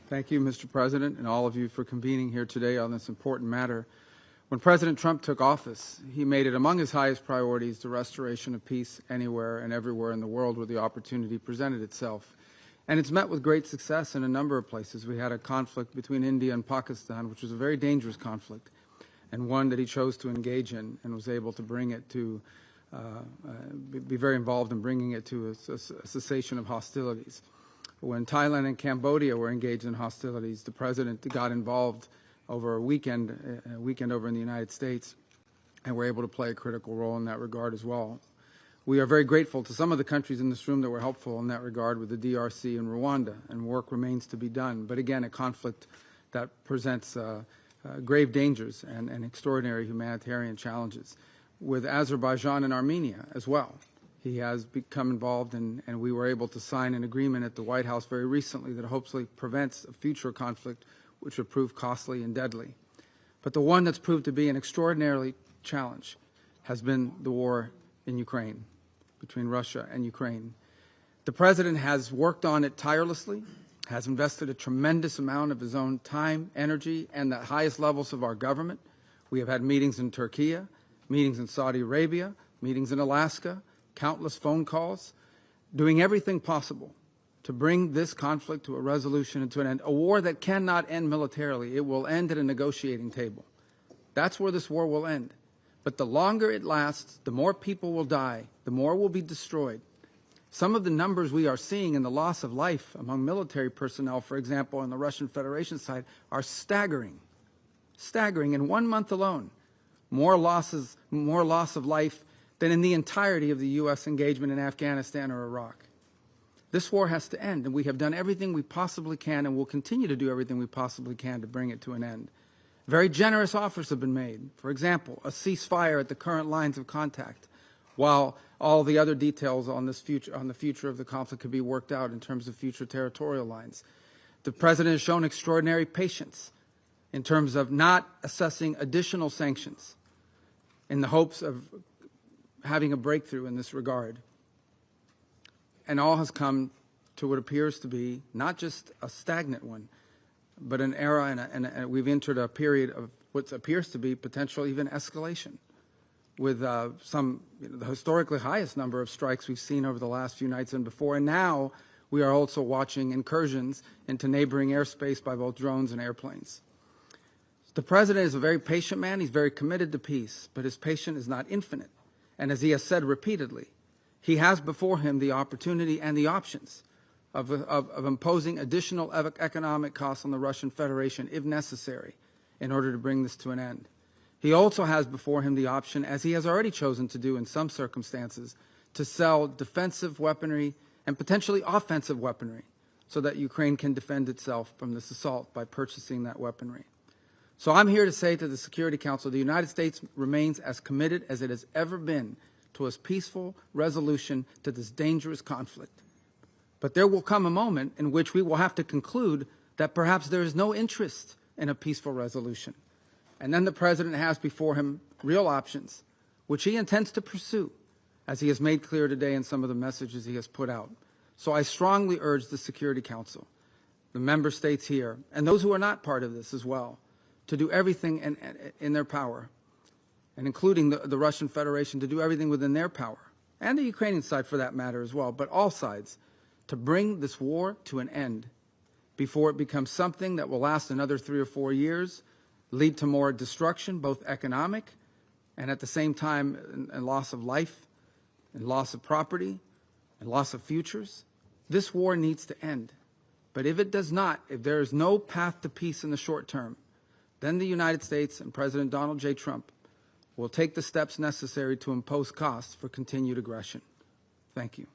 Thank you, Mr. President, and all of you for convening here today on this important matter. When President Trump took office, he made it among his highest priorities the restoration of peace anywhere and everywhere in the world where the opportunity presented itself. And it's met with great success in a number of places. We had a conflict between India and Pakistan, which was a very dangerous conflict, and one that he chose to engage in and was able to bring it to be very involved in bringing it to a cessation of hostilities. When Thailand and Cambodia were engaged in hostilities, the president got involved over a weekend over in the United States, and were able to play a critical role in that regard as well. We are very grateful to some of the countries in this room that were helpful in that regard with the DRC and Rwanda, and work remains to be done. But again, a conflict that presents grave dangers and extraordinary humanitarian challenges. With Azerbaijan and Armenia as well. He has become involved, and we were able to sign an agreement at the White House very recently that hopefully prevents a future conflict which would prove costly and deadly. But the one that's proved to be an extraordinary challenge has been the war in Ukraine, between Russia and Ukraine. The President has worked on it tirelessly, has invested a tremendous amount of his own time, energy, and the highest levels of our government. We have had meetings in Turkey, meetings in Saudi Arabia, meetings in Alaska, countless phone calls, doing everything possible to bring this conflict to a resolution and to an end. A war that cannot end militarily. It will end at a negotiating table. That's where this war will end. But the longer it lasts, the more people will die, the more will be destroyed. Some of the numbers we are seeing in the loss of life among military personnel, for example, on the Russian Federation side, are staggering. Staggering. In 1 month alone, more loss of life than in the entirety of the U.S. engagement in Afghanistan or Iraq. This war has to end, and we have done everything we possibly can and will continue to do everything we possibly can to bring it to an end. Very generous offers have been made. For example, a ceasefire at the current lines of contact, while all the other details on the future of the conflict could be worked out in terms of future territorial lines. The President has shown extraordinary patience in terms of not assessing additional sanctions in the hopes of having a breakthrough in this regard. And all has come to what appears to be not just a stagnant one, but an era, and we've entered a period of what appears to be potential even escalation, with the historically highest number of strikes we've seen over the last few nights and before. And now we are also watching incursions into neighboring airspace by both drones and airplanes. The President is a very patient man. He's very committed to peace, but his patience is not infinite. And as he has said repeatedly, he has before him the opportunity and the options of imposing additional economic costs on the Russian Federation if necessary in order to bring this to an end. He also has before him the option, as he has already chosen to do in some circumstances, to sell defensive weaponry and potentially offensive weaponry so that Ukraine can defend itself from this assault by purchasing that weaponry. So I'm here to say to the Security Council, the United States remains as committed as it has ever been to a peaceful resolution to this dangerous conflict. But there will come a moment in which we will have to conclude that perhaps there is no interest in a peaceful resolution. And then the President has before him real options, which he intends to pursue, as he has made clear today in some of the messages he has put out. So I strongly urge the Security Council, the member states here, and those who are not part of this as well, to do everything in their power, and including the Russian Federation, to do everything within their power, and the Ukrainian side for that matter as well, but all sides, to bring this war to an end before it becomes something that will last another 3 or 4 years, lead to more destruction, both economic and at the same time a loss of life and loss of property and loss of futures. This war needs to end. But if it does not, if there is no path to peace in the short term, then the United States and President Donald J. Trump will take the steps necessary to impose costs for continued aggression. Thank you.